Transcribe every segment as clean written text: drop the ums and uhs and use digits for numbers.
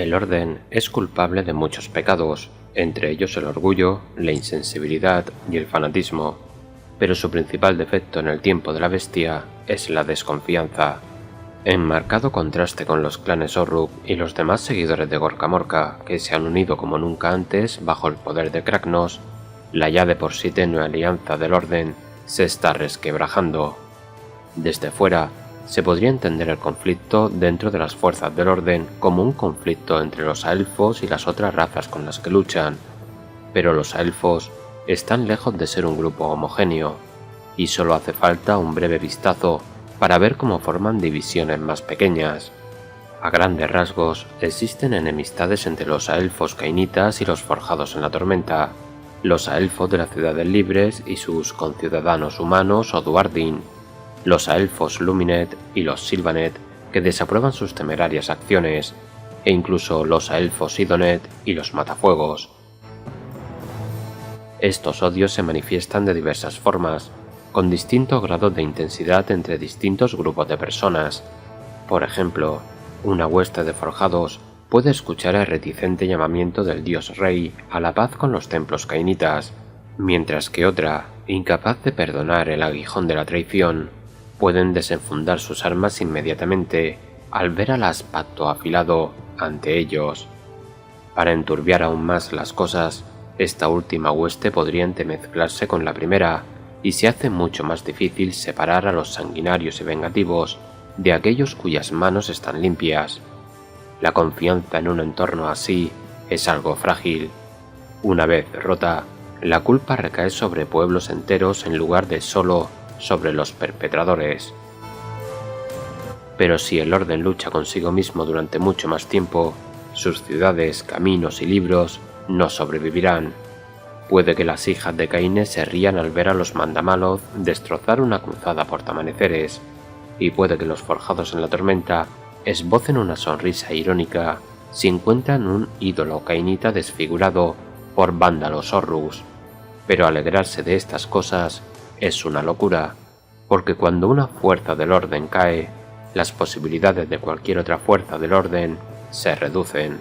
El orden es culpable de muchos pecados, entre ellos el orgullo, la insensibilidad y el fanatismo, pero su principal defecto en el tiempo de la bestia es la desconfianza. En marcado contraste con los clanes Orruk y los demás seguidores de Gorka Morka, que se han unido como nunca antes bajo el poder de Kragnos, la ya de por sí tenue alianza del orden se está resquebrajando. Desde fuera, se podría entender el conflicto dentro de las fuerzas del orden como un conflicto entre los elfos y las otras razas con las que luchan, pero los elfos están lejos de ser un grupo homogéneo, y solo hace falta un breve vistazo para ver cómo forman divisiones más pequeñas. A grandes rasgos, existen enemistades entre los elfos cainitas y los forjados en la tormenta, los elfos de las ciudades libres y sus conciudadanos humanos o Duardin, los elfos Luminet y los Sylvanet que desaprueban sus temerarias acciones, e incluso los elfos Sidonet y los Matafuegos. Estos odios se manifiestan de diversas formas, con distintos grados de intensidad entre distintos grupos de personas. Por ejemplo, una hueste de forjados puede escuchar el reticente llamamiento del dios rey a la paz con los templos cainitas, mientras que otra, incapaz de perdonar el aguijón de la traición, pueden desenfundar sus armas inmediatamente al ver al aspecto afilado ante ellos. Para enturbiar aún más las cosas, esta última hueste podría entremezclarse con la primera, y se hace mucho más difícil separar a los sanguinarios y vengativos de aquellos cuyas manos están limpias. La confianza en un entorno así es algo frágil. Una vez rota, la culpa recae sobre pueblos enteros en lugar de solo sobre los perpetradores. Pero si el orden lucha consigo mismo durante mucho más tiempo, sus ciudades, caminos y libros no sobrevivirán. Puede que las hijas de Caine se rían al ver a los Mandamaloth destrozar una cruzada portamaneceres, y puede que los forjados en la tormenta esbocen una sonrisa irónica si encuentran un ídolo cainita desfigurado por vándalos Orrus, pero alegrarse de estas cosas es una locura, porque cuando una fuerza del orden cae, las posibilidades de cualquier otra fuerza del orden se reducen.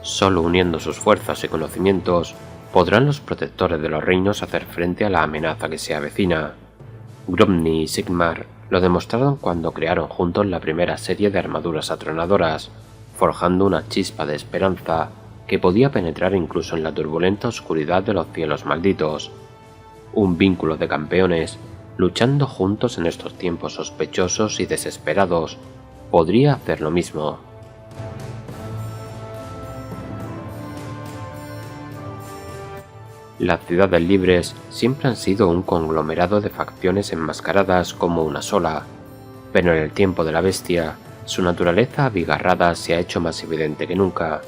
Solo uniendo sus fuerzas y conocimientos podrán los protectores de los reinos hacer frente a la amenaza que se avecina. Gromny y Sigmar lo demostraron cuando crearon juntos la primera serie de armaduras atronadoras, forjando una chispa de esperanza que podía penetrar incluso en la turbulenta oscuridad de los cielos malditos. Un vínculo de campeones, luchando juntos en estos tiempos sospechosos y desesperados, podría hacer lo mismo. Las ciudades libres siempre han sido un conglomerado de facciones enmascaradas como una sola, pero en el tiempo de la bestia, su naturaleza abigarrada se ha hecho más evidente que nunca.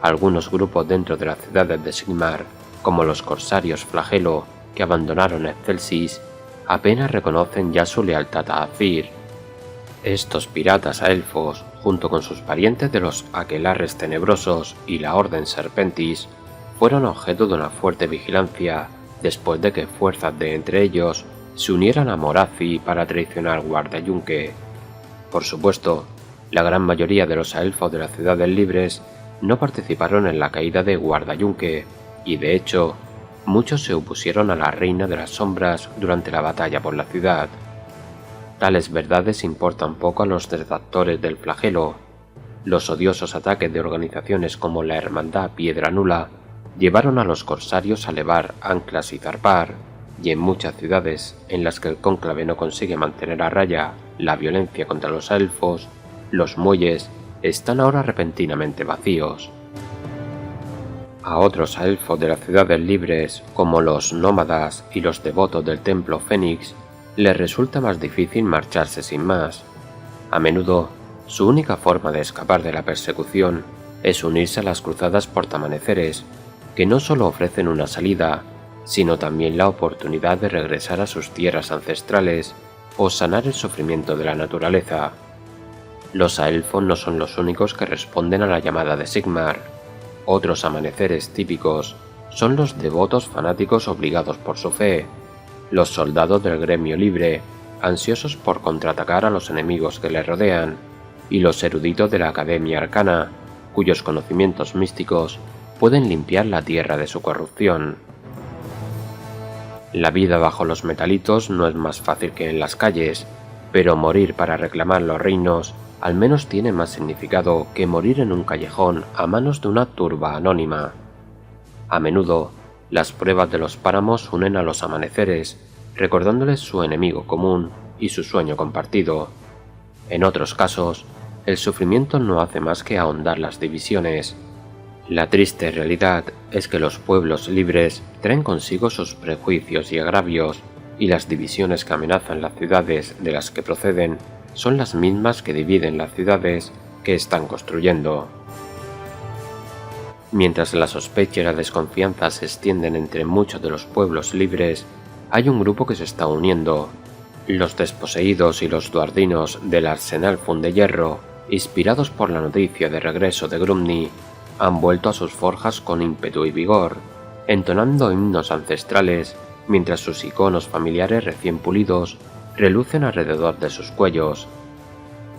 Algunos grupos dentro de las ciudades de Sigmar, como los corsarios Flagelo, que abandonaron Excelsis, apenas reconocen ya su lealtad a Azir. Estos piratas elfos, junto con sus parientes de los aquelarres tenebrosos y la Orden Serpentis, fueron objeto de una fuerte vigilancia después de que fuerzas de entre ellos se unieran a Morathi para traicionar Guardayunque. Por supuesto, la gran mayoría de los elfos de las ciudades libres no participaron en la caída de Guardayunque, y de hecho, muchos se opusieron a la Reina de las Sombras durante la batalla por la ciudad. Tales verdades importan poco a los detractores del flagelo. Los odiosos ataques de organizaciones como la Hermandad Piedra Nula llevaron a los corsarios a levar anclas y zarpar, y en muchas ciudades en las que el cónclave no consigue mantener a raya la violencia contra los elfos, los muelles están ahora repentinamente vacíos. A otros elfos de las ciudades libres, como los nómadas y los devotos del templo Fénix, les resulta más difícil marcharse sin más. A menudo, su única forma de escapar de la persecución es unirse a las cruzadas portamaneceres, que no solo ofrecen una salida, sino también la oportunidad de regresar a sus tierras ancestrales o sanar el sufrimiento de la naturaleza. Los elfos no son los únicos que responden a la llamada de Sigmar. Otros amaneceres típicos son los devotos fanáticos obligados por su fe, los soldados del gremio libre, ansiosos por contraatacar a los enemigos que les rodean, y los eruditos de la Academia Arcana, cuyos conocimientos místicos pueden limpiar la tierra de su corrupción. La vida bajo los metalitos no es más fácil que en las calles, pero morir para reclamar los reinos al menos tiene más significado que morir en un callejón a manos de una turba anónima. A menudo, las pruebas de los páramos unen a los amaneceres, recordándoles su enemigo común y su sueño compartido. En otros casos, el sufrimiento no hace más que ahondar las divisiones. La triste realidad es que los pueblos libres traen consigo sus prejuicios y agravios, y las divisiones que amenazan las ciudades de las que proceden son las mismas que dividen las ciudades que están construyendo. Mientras la sospecha y la desconfianza se extienden entre muchos de los pueblos libres, hay un grupo que se está uniendo. Los desposeídos y los duardinos del arsenal Fundehierro, inspirados por la noticia de regreso de Grumni, han vuelto a sus forjas con ímpetu y vigor, entonando himnos ancestrales mientras sus iconos familiares recién pulidos relucen alrededor de sus cuellos.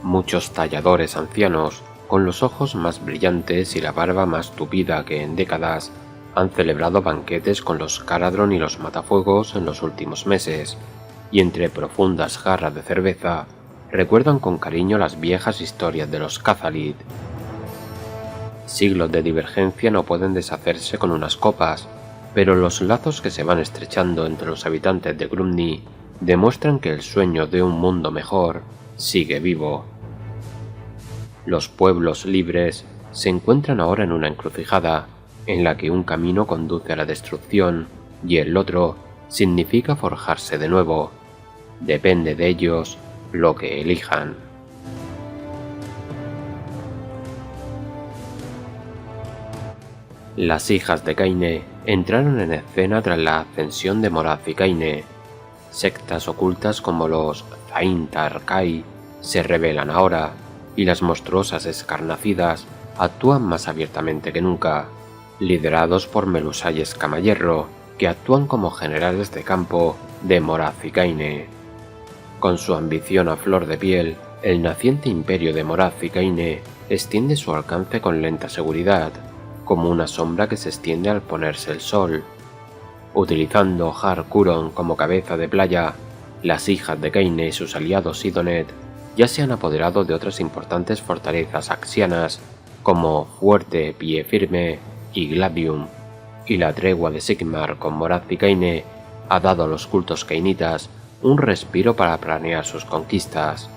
Muchos talladores ancianos, con los ojos más brillantes y la barba más tupida que en décadas, han celebrado banquetes con los Caradhran y los Matafuegos en los últimos meses, y entre profundas jarras de cerveza recuerdan con cariño las viejas historias de los Cathalid. Siglos de divergencia no pueden deshacerse con unas copas, pero los lazos que se van estrechando entre los habitantes de Grumni demuestran que el sueño de un mundo mejor sigue vivo. Los pueblos libres se encuentran ahora en una encrucijada en la que un camino conduce a la destrucción y el otro significa forjarse de nuevo. Depende de ellos lo que elijan. Las hijas de Kaine entraron en escena tras la ascensión de Moraz y Kaine. Sectas ocultas como los Zaintar-Kai se revelan ahora, y las monstruosas escarnacidas actúan más abiertamente que nunca, liderados por Melusai Escamayerro, que actúan como generales de campo de Moraz y Kaine. Con su ambición a flor de piel, el naciente imperio de Moraz y Kaine extiende su alcance con lenta seguridad, como una sombra que se extiende al ponerse el sol. Utilizando Har-Kuron como cabeza de playa, las hijas de Kaine y sus aliados Sidonet ya se han apoderado de otras importantes fortalezas axianas como Fuerte Pie Firme y Glavium, y la tregua de Sigmar con Moraz y Kaine ha dado a los cultos kainitas un respiro para planear sus conquistas.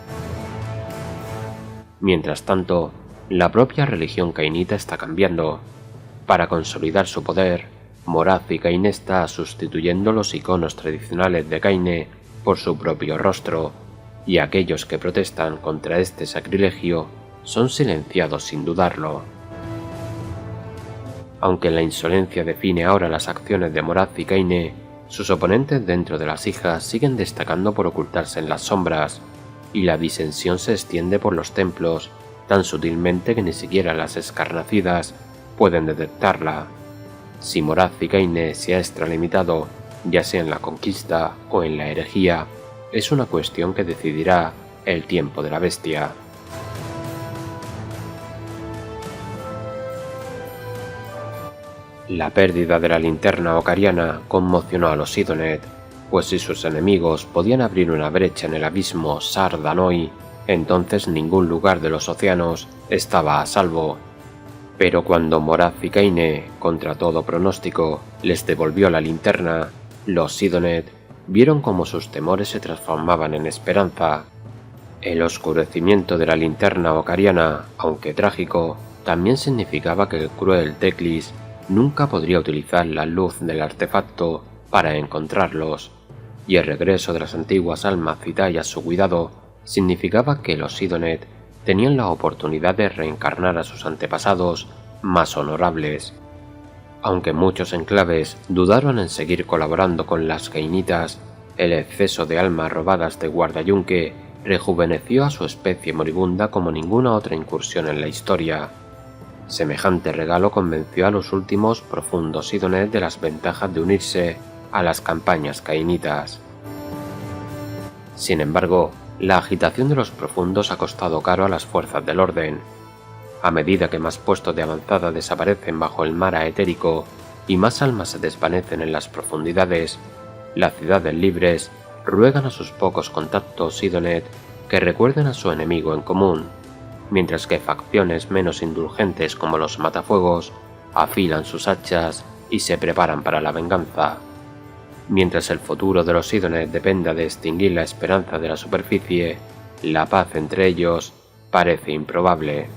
Mientras tanto, la propia religión kainita está cambiando. Para consolidar su poder, Moraz y Kaine está sustituyendo los iconos tradicionales de Kaine por su propio rostro, y aquellos que protestan contra este sacrilegio son silenciados sin dudarlo. Aunque la insolencia define ahora las acciones de Moraz y Kaine, sus oponentes dentro de las hijas siguen destacando por ocultarse en las sombras, y la disensión se extiende por los templos tan sutilmente que ni siquiera las escarnacidas pueden detectarla. Si Moraz y Kaine se ha extralimitado, ya sea en la conquista o en la herejía, es una cuestión que decidirá el tiempo de la bestia. La pérdida de la linterna ocariana conmocionó a los Sidonet, pues si sus enemigos podían abrir una brecha en el abismo Sardanoi, entonces ningún lugar de los océanos estaba a salvo. Pero cuando Moraz y Kaine, contra todo pronóstico, les devolvió la linterna, los Sidonet vieron cómo sus temores se transformaban en esperanza. El oscurecimiento de la linterna ocariana, aunque trágico, también significaba que el cruel Teclis nunca podría utilizar la luz del artefacto para encontrarlos, y el regreso de las antiguas almas Zitai a su cuidado significaba que los Sidonet tenían la oportunidad de reencarnar a sus antepasados más honorables. Aunque muchos enclaves dudaron en seguir colaborando con las kainitas, el exceso de almas robadas de Guardayunque rejuveneció a su especie moribunda como ninguna otra incursión en la historia. Semejante regalo convenció a los últimos profundos Sidonet de las ventajas de unirse a las campañas kainitas. Sin embargo, La agitación de los profundos ha costado caro a las fuerzas del orden. A medida que más puestos de avanzada desaparecen bajo el mar etérico y más almas se desvanecen en las profundidades, las ciudades libres ruegan a sus pocos contactos Idonet que recuerden a su enemigo en común, mientras que facciones menos indulgentes como los matafuegos afilan sus hachas y se preparan para la venganza. Mientras el futuro de los Idonet dependa de extinguir la esperanza de la superficie, la paz entre ellos parece improbable.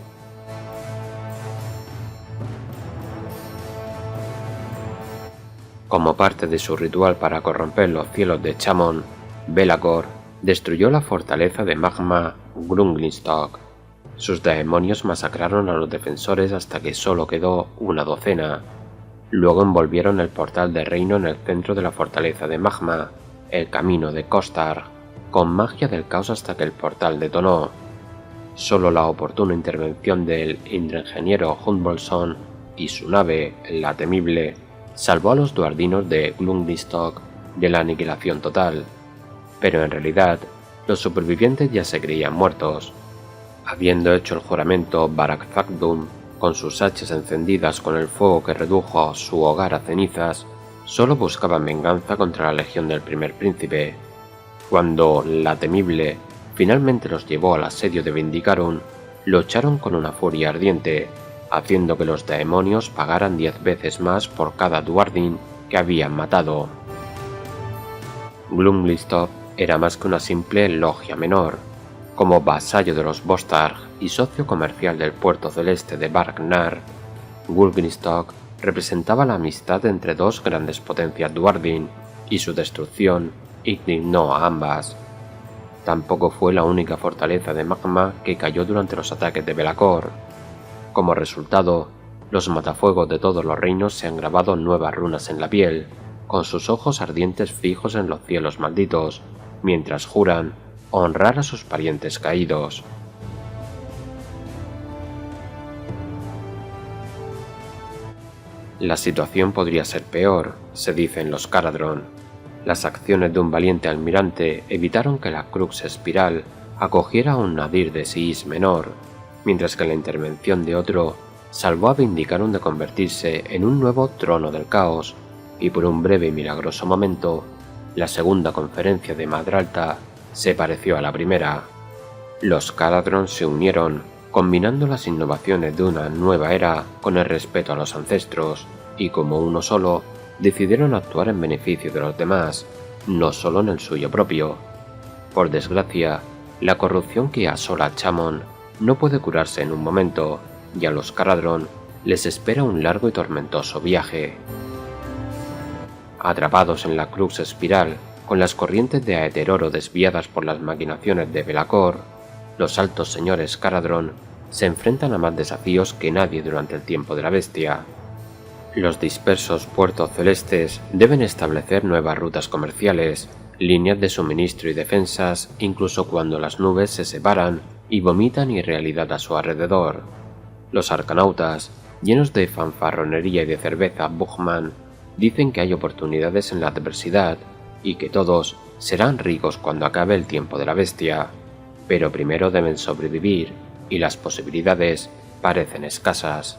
Como parte de su ritual para corromper los cielos de Chamon, Belacor destruyó la fortaleza de magma Grunglinstock. Sus demonios masacraron a los defensores hasta que solo quedó una docena. Luego envolvieron el portal de reino en el centro de la fortaleza de magma, el camino de Kostar, con magia del caos hasta que el portal detonó. Solo la oportuna intervención del ingeniero Humbolson y su nave, la temible, salvó a los duardinos de Grunglinstock de la aniquilación total. Pero en realidad, los supervivientes ya se creían muertos. Habiendo hecho el juramento Barak Thakdum, con sus hachas encendidas con el fuego que redujo su hogar a cenizas, solo buscaban venganza contra la legión del primer príncipe. Cuando la temible finalmente los llevó al asedio de Vindicarum, lucharon con una furia ardiente, haciendo que los demonios pagaran 10 veces más por cada duardin que habían matado. Grunglinstock era más que una simple logia menor. Como vasallo de los Vostarg y socio comercial del puerto celeste de Bargnar, Grunglinstock representaba la amistad entre dos grandes potencias duardin, y su destrucción indignó a ambas. Tampoco fue la única fortaleza de magma que cayó durante los ataques de Belacor. Como resultado, los matafuegos de todos los reinos se han grabado nuevas runas en la piel, con sus ojos ardientes fijos en los cielos malditos, mientras juran honrar a sus parientes caídos. La situación podría ser peor, se dice en los Caradhran. Las acciones de un valiente almirante evitaron que la Crux Espiral acogiera a un nadir de Siis menor, mientras que la intervención de otro salvó a Vindicarum de convertirse en un nuevo trono del caos, y por un breve y milagroso momento, la segunda conferencia de Madralta se pareció a la primera. Los Caradhran se unieron, combinando las innovaciones de una nueva era con el respeto a los ancestros, y como uno solo, decidieron actuar en beneficio de los demás, no solo en el suyo propio. Por desgracia, la corrupción que asola Chamon no puede curarse en un momento, y a los Caradhran les espera un largo y tormentoso viaje. Atrapados en la Crux Espiral, con las corrientes de Aeteroro desviadas por las maquinaciones de Belacor, los altos señores Caradhran se enfrentan a más desafíos que nadie durante el tiempo de la bestia. Los dispersos puertos celestes deben establecer nuevas rutas comerciales, líneas de suministro y defensas, incluso cuando las nubes se separan y vomitan irrealidad a su alrededor. Los arcanautas, llenos de fanfarronería y de cerveza Buchmann, dicen que hay oportunidades en la adversidad y que todos serán ricos cuando acabe el tiempo de la bestia, pero primero deben sobrevivir y las posibilidades parecen escasas.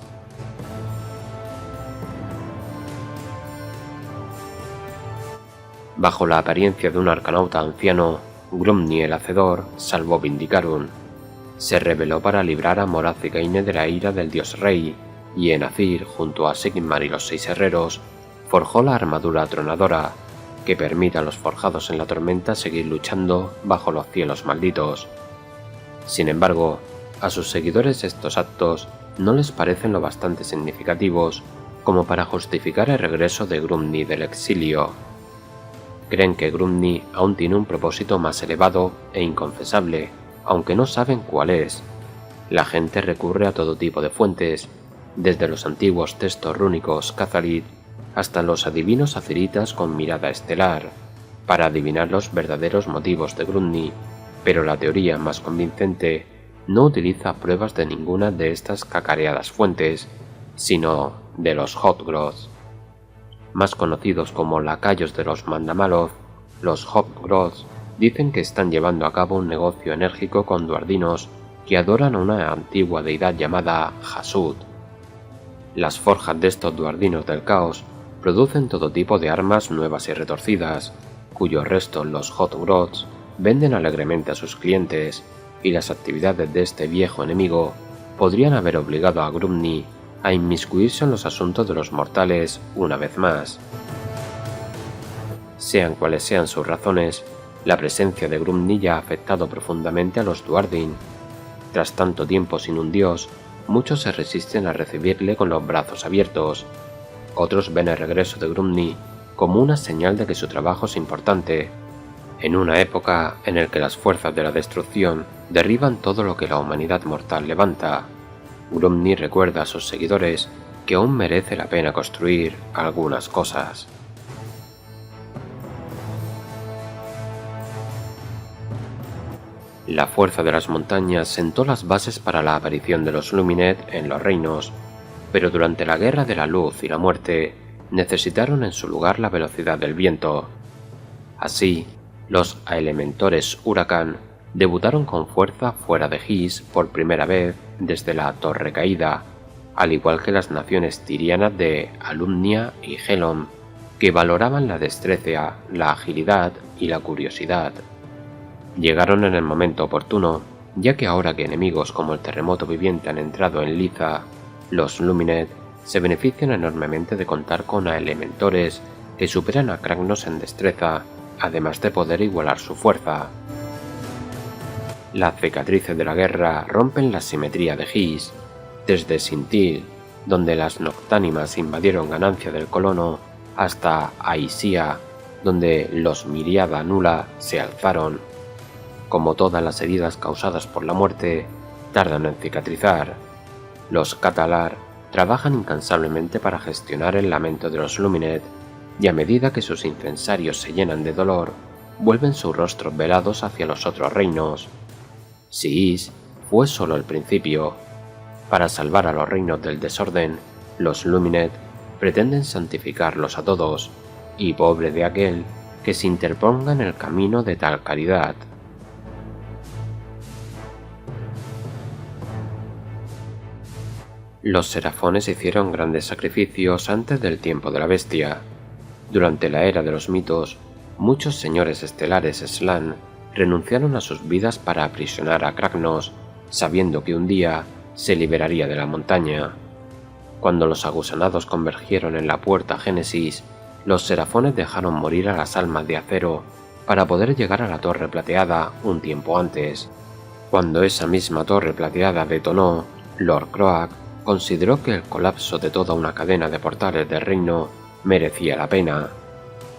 Bajo la apariencia de un arcanauta anciano, Grumni el Hacedor salvó Vindicarum. Se rebeló para librar a Moraz y Gaine de la ira del dios rey, y Enazir, junto a Sigmar y los 6 herreros, forjó la armadura atronadora, que permite a los forjados en la tormenta seguir luchando bajo los cielos malditos. Sin embargo, a sus seguidores estos actos no les parecen lo bastante significativos como para justificar el regreso de Grumni del exilio. Creen que Grumni aún tiene un propósito más elevado e inconfesable, aunque no saben cuál es. La gente recurre a todo tipo de fuentes, desde los antiguos textos rúnicos Cathalid hasta los adivinos aziritas con mirada estelar, para adivinar los verdaderos motivos de Grumni, pero la teoría más convincente no utiliza pruebas de ninguna de estas cacareadas fuentes, sino de los Hotgroth. Más conocidos como lacayos de los Mandamaloth, los Hotgroth dicen que están llevando a cabo un negocio enérgico con duardinos que adoran a una antigua deidad llamada Hasud. Las forjas de estos duardinos del caos producen todo tipo de armas nuevas y retorcidas, cuyos restos los Hot Grots venden alegremente a sus clientes, y las actividades de este viejo enemigo podrían haber obligado a Grumni a inmiscuirse en los asuntos de los mortales una vez más. Sean cuales sean sus razones, la presencia de Grumni ya ha afectado profundamente a los Duardin. Tras tanto tiempo sin un dios, muchos se resisten a recibirle con los brazos abiertos. Otros ven el regreso de Grumni como una señal de que su trabajo es importante. En una época en la que las fuerzas de la destrucción derriban todo lo que la humanidad mortal levanta, Grumni recuerda a sus seguidores que aún merece la pena construir algunas cosas. La fuerza de las montañas sentó las bases para la aparición de los Luminet en los reinos, pero durante la Guerra de la Luz y la Muerte necesitaron en su lugar la velocidad del viento. Así, los Elementores Huracán debutaron con fuerza fuera de His por primera vez desde la Torre Caída, al igual que las naciones tirianas de Alumnia y Helom, que valoraban la destreza, la agilidad y la curiosidad. Llegaron en el momento oportuno, ya que ahora que enemigos como el terremoto viviente han entrado en Liza, los Luminet se benefician enormemente de contar con elementores que superan a Kragnos en destreza, además de poder igualar su fuerza. Las cicatrices de la guerra rompen la simetría de His, desde Sintil, donde las Noctánimas invadieron ganancia del colono, hasta Aisia, donde los Miriada Nula se alzaron. Como todas las heridas causadas por la muerte, tardan en cicatrizar. Los Catalar trabajan incansablemente para gestionar el lamento de los Luminet, y a medida que sus incensarios se llenan de dolor, vuelven sus rostros velados hacia los otros reinos. Siis fue solo el principio. Para salvar a los reinos del desorden, los Luminet pretenden santificarlos a todos, y pobre de aquel que se interponga en el camino de tal caridad. Los Serafones hicieron grandes sacrificios antes del tiempo de la bestia. Durante la era de los mitos, muchos señores estelares Slan renunciaron a sus vidas para aprisionar a Kragnos, sabiendo que un día se liberaría de la montaña. Cuando los agusanados convergieron en la puerta Génesis, los Serafones dejaron morir a las almas de acero para poder llegar a la Torre Plateada un tiempo antes. Cuando esa misma Torre Plateada detonó, Lord Croak consideró que el colapso de toda una cadena de portales del reino merecía la pena.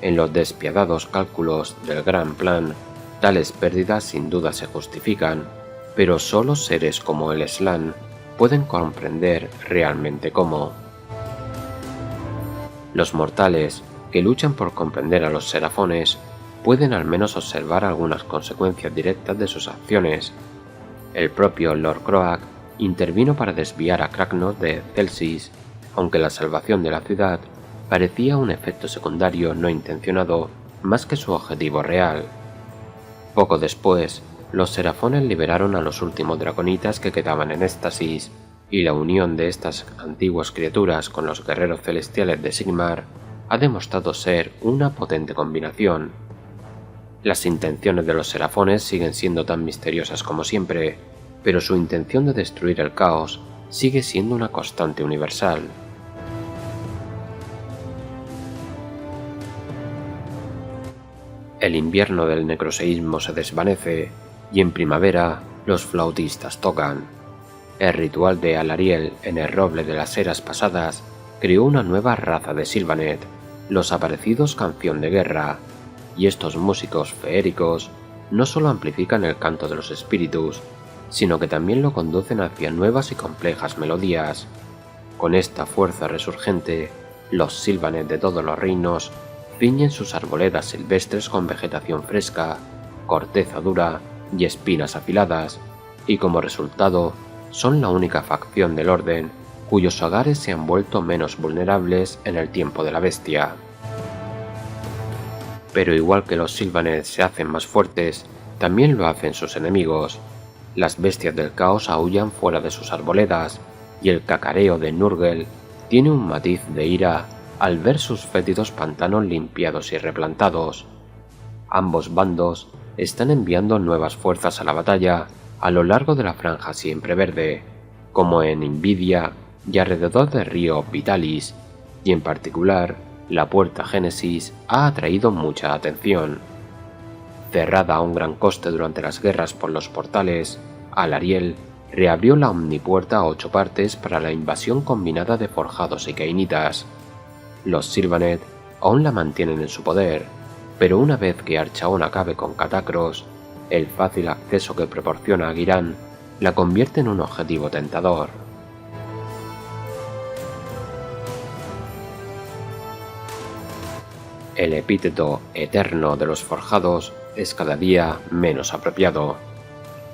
En los despiadados cálculos del Gran Plan, tales pérdidas sin duda se justifican, pero solo seres como el Slan pueden comprender realmente cómo. Los mortales que luchan por comprender a los Serafones pueden al menos observar algunas consecuencias directas de sus acciones. El propio Lord Croak intervino para desviar a Kragnos de Celsis, aunque la salvación de la ciudad parecía un efecto secundario no intencionado más que su objetivo real. Poco después, los Serafones liberaron a los últimos draconitas que quedaban en éxtasis, y la unión de estas antiguas criaturas con los guerreros celestiales de Sigmar ha demostrado ser una potente combinación. Las intenciones de los Serafones siguen siendo tan misteriosas como siempre, pero su intención de destruir el caos sigue siendo una constante universal. El invierno del necroseísmo se desvanece, y en primavera los flautistas tocan. El ritual de Alariel en el roble de las eras pasadas creó una nueva raza de Sylvanet, los aparecidos Canción de Guerra, y estos músicos feéricos no solo amplifican el canto de los espíritus, sino que también lo conducen hacia nuevas y complejas melodías. Con esta fuerza resurgente, los Sylvanet de todos los reinos ciñen sus arboledas silvestres con vegetación fresca, corteza dura y espinas afiladas, y como resultado son la única facción del orden cuyos hogares se han vuelto menos vulnerables en el tiempo de la bestia. Pero igual que los Sylvaneth se hacen más fuertes, también lo hacen sus enemigos. Las bestias del caos aúllan fuera de sus arboledas, y el cacareo de Nurgle tiene un matiz de ira al ver sus fétidos pantanos limpiados y replantados. Ambos bandos están enviando nuevas fuerzas a la batalla a lo largo de la franja siempre verde, como en Invidia y alrededor del río Vitalis, y en particular la puerta Génesis ha atraído mucha atención. Cerrada a un gran coste durante las guerras por los portales, Alarielle reabrió la omnipuerta a 8 partes para la invasión combinada de forjados y cainitas. Los Sylvaneth aún la mantienen en su poder, pero una vez que Archaon acabe con Catacros, el fácil acceso que proporciona a Ghyran la convierte en un objetivo tentador. El epíteto eterno de los forjados es cada día menos apropiado.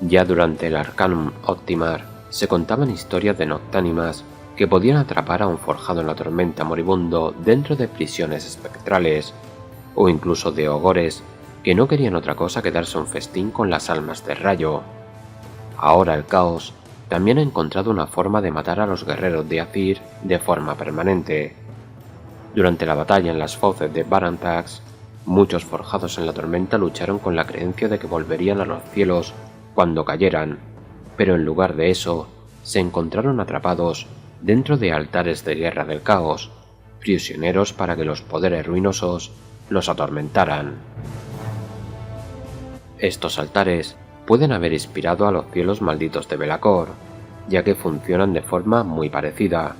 Ya durante el Arcanum Optimar se contaban historias de noctánimas que podían atrapar a un forjado en la tormenta moribundo dentro de prisiones espectrales, o incluso de ogores que no querían otra cosa que darse un festín con las almas de rayo. Ahora el caos también ha encontrado una forma de matar a los guerreros de Azyr de forma permanente. Durante la batalla en las fauces de Barantax, muchos forjados en la tormenta lucharon con la creencia de que volverían a los cielos cuando cayeran, pero en lugar de eso, se encontraron atrapados dentro de altares de guerra del caos, prisioneros para que los poderes ruinosos los atormentaran. Estos altares pueden haber inspirado a los cielos malditos de Belacor, ya que funcionan de forma muy parecida,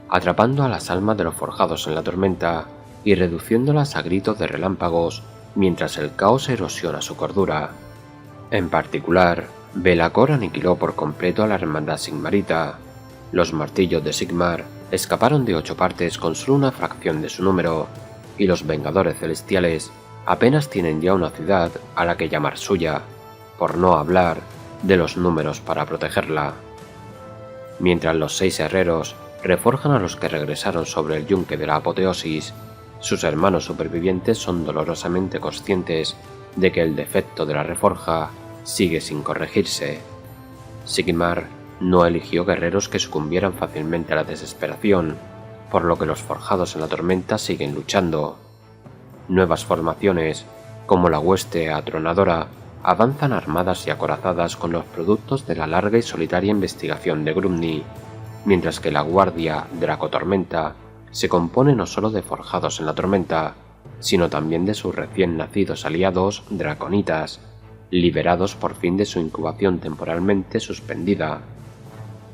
atrapando a las almas de los forjados en la tormenta y reduciéndolas a gritos de relámpagos mientras el caos erosiona su cordura. En particular, Belacor aniquiló por completo a la hermandad sigmarita. Los martillos de Sigmar escaparon de 8 partes con solo una fracción de su número, y los Vengadores Celestiales apenas tienen ya una ciudad a la que llamar suya, por no hablar de los números para protegerla. Mientras los 6 herreros reforjan a los que regresaron sobre el yunque de la apoteosis, sus hermanos supervivientes son dolorosamente conscientes de que el defecto de la reforja sigue sin corregirse. Sigmar no eligió guerreros que sucumbieran fácilmente a la desesperación, por lo que los forjados en la tormenta siguen luchando. Nuevas formaciones, como la hueste atronadora, avanzan armadas y acorazadas con los productos de la larga y solitaria investigación de Grumni, mientras que la guardia Dracotormenta se compone no solo de forjados en la tormenta, sino también de sus recién nacidos aliados draconitas, liberados por fin de su incubación temporalmente suspendida.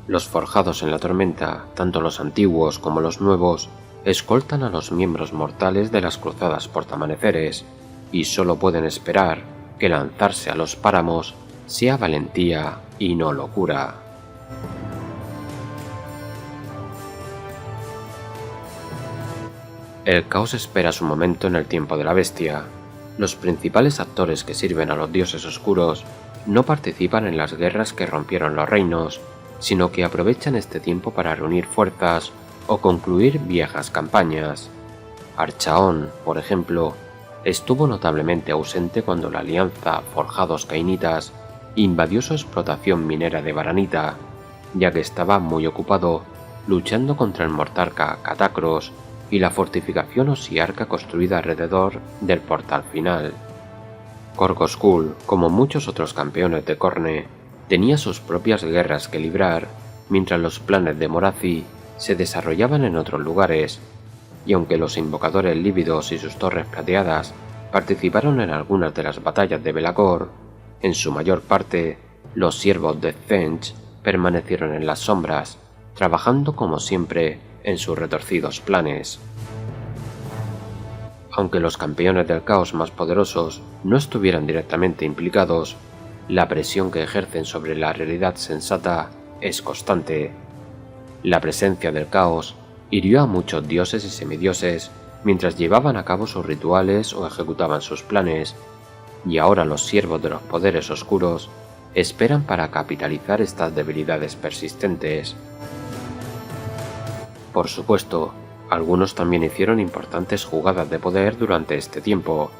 Los forjados en la tormenta, tanto los antiguos como los nuevos, escoltan a los miembros mortales de las cruzadas portamaneceres, y solo pueden esperar que lanzarse a los páramos sea valentía y no locura. El caos espera su momento en el tiempo de la bestia. Los principales actores que sirven a los dioses oscuros no participan en las guerras que rompieron los reinos, sino que aprovechan este tiempo para reunir fuerzas o concluir viejas campañas. Archaon, por ejemplo, estuvo notablemente ausente cuando la alianza Forjados Cainitas invadió su explotación minera de Baranita, ya que estaba muy ocupado luchando contra el mortarca Catacros y la fortificación osiarca construida alrededor del portal final. Korgoskul, como muchos otros campeones de Khorne, tenía sus propias guerras que librar, mientras los planes de Morathi se desarrollaban en otros lugares, y aunque los invocadores lívidos y sus torres plateadas participaron en algunas de las batallas de Belacor, en su mayor parte los siervos de Thench permanecieron en las sombras, trabajando como siempre en sus retorcidos planes. Aunque los campeones del caos más poderosos no estuvieran directamente implicados, la presión que ejercen sobre la realidad sensata es constante. La presencia del caos hirió a muchos dioses y semidioses mientras llevaban a cabo sus rituales o ejecutaban sus planes, y ahora los siervos de los poderes oscuros esperan para capitalizar estas debilidades persistentes. Por supuesto, algunos también hicieron importantes jugadas de poder durante este tiempo.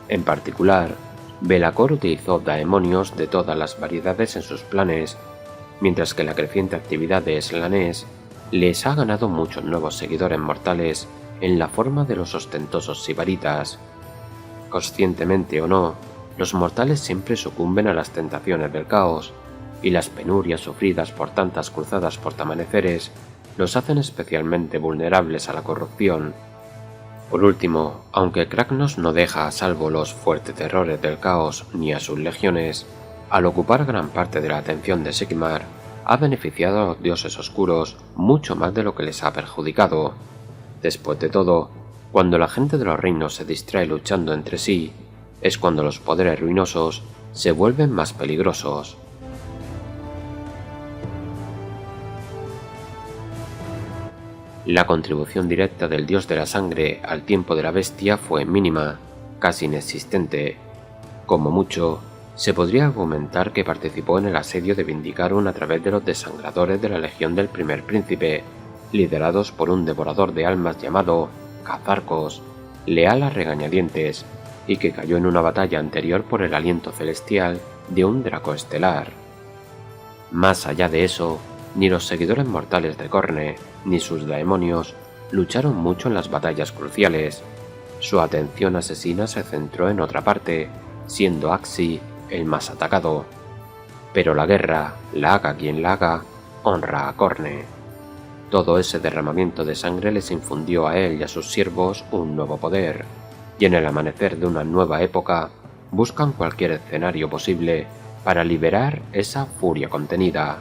En particular, Belacor utilizó daemonios de todas las variedades en sus planes, mientras que la creciente actividad de Slanesh les ha ganado muchos nuevos seguidores mortales en la forma de los ostentosos sibaritas. Conscientemente o no, los mortales siempre sucumben a las tentaciones del caos, y las penurias sufridas por tantas cruzadas portamaneceres los hacen especialmente vulnerables a la corrupción. Por último, aunque Kragnos no deja a salvo los fuertes terrores del caos ni a sus legiones, al ocupar gran parte de la atención de Sigmar, ha beneficiado a los dioses oscuros mucho más de lo que les ha perjudicado. Después de todo, cuando la gente de los reinos se distrae luchando entre sí, es cuando los poderes ruinosos se vuelven más peligrosos. La contribución directa del dios de la sangre al tiempo de la bestia fue mínima, casi inexistente. Como mucho, se podría argumentar que participó en el asedio de Vindicarum a través de los desangradores de la Legión del Primer Príncipe, liderados por un devorador de almas llamado Cazarcos, leal a regañadientes, y que cayó en una batalla anterior por el aliento celestial de un draco estelar. Más allá de eso, ni los seguidores mortales de Khorne, ni sus daemonios lucharon mucho en las batallas cruciales. Su atención asesina se centró en otra parte, siendo Axii el más atacado. Pero la guerra, la haga quien la haga, honra a Khorne. Todo ese derramamiento de sangre les infundió a él y a sus siervos un nuevo poder, y en el amanecer de una nueva época buscan cualquier escenario posible para liberar esa furia contenida.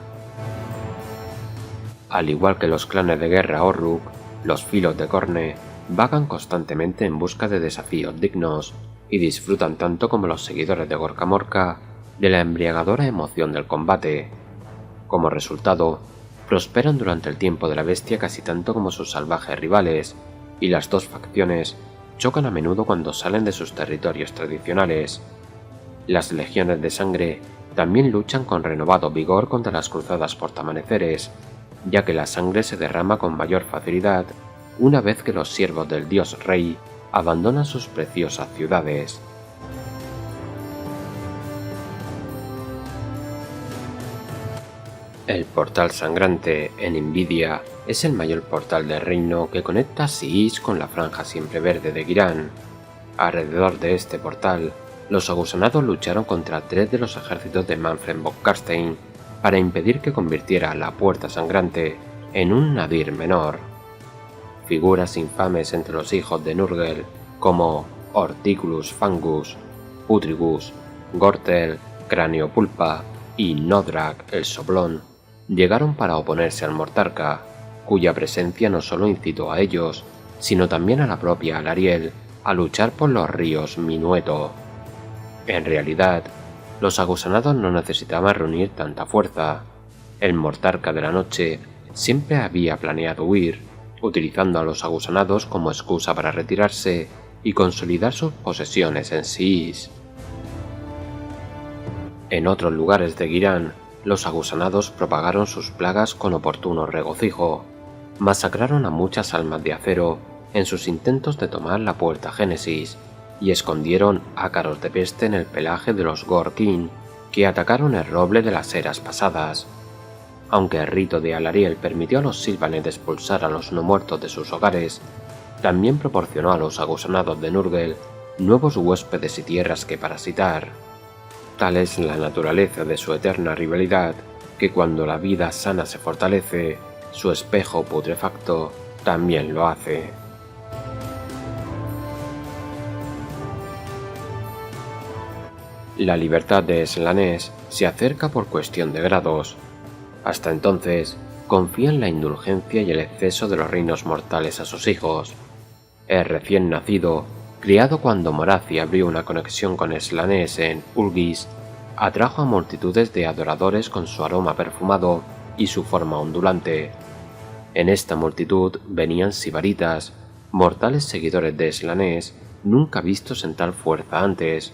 Al igual que los clanes de guerra Orruk, los filos de Khorne vagan constantemente en busca de desafíos dignos y disfrutan tanto como los seguidores de Gorka Morka de la embriagadora emoción del combate. Como resultado, prosperan durante el tiempo de la bestia casi tanto como sus salvajes rivales, y las dos facciones chocan a menudo cuando salen de sus territorios tradicionales. Las legiones de sangre también luchan con renovado vigor contra las cruzadas portamaneceres, ya que la sangre se derrama con mayor facilidad una vez que los siervos del dios rey abandonan sus preciosas ciudades. El portal sangrante en Invidia es el mayor portal del reino que conecta Siis con la franja siempre verde de Ghyran. Alrededor de este portal, los agusanados lucharon contra 3 de los ejércitos de Manfred von Karstein para impedir que convirtiera la Puerta Sangrante en un nadir menor. Figuras infames entre los hijos de Nurgle, como Horticulus Fangus, Putrigus, Gortel, Cráneo Pulpa y Nodrak el Soblón, llegaron para oponerse al Mortarca, cuya presencia no solo incitó a ellos, sino también a la propia Alarielle a luchar por los ríos Minueto. En realidad, los agusanados no necesitaban reunir tanta fuerza. El Mortarca de la Noche siempre había planeado huir, utilizando a los agusanados como excusa para retirarse y consolidar sus posesiones en Siis. En otros lugares de Ghyran, los agusanados propagaron sus plagas con oportuno regocijo. Masacraron a muchas almas de acero en sus intentos de tomar la Puerta Génesis, y escondieron ácaros de peste en el pelaje de los Gorkin, que atacaron el roble de las eras pasadas. Aunque el rito de Alarielle permitió a los Sylvanes expulsar a los no muertos de sus hogares, también proporcionó a los agusanados de Nurgle nuevos huéspedes y tierras que parasitar. Tal es la naturaleza de su eterna rivalidad, que cuando la vida sana se fortalece, su espejo putrefacto también lo hace. La libertad de Slanesh se acerca por cuestión de grados. Hasta entonces, confía en la indulgencia y el exceso de los reinos mortales a sus hijos. El recién nacido, criado cuando Morathi abrió una conexión con Slanesh en Ulgis, atrajo a multitudes de adoradores con su aroma perfumado y su forma ondulante. En esta multitud venían sibaritas, mortales seguidores de Slanesh nunca vistos en tal fuerza antes,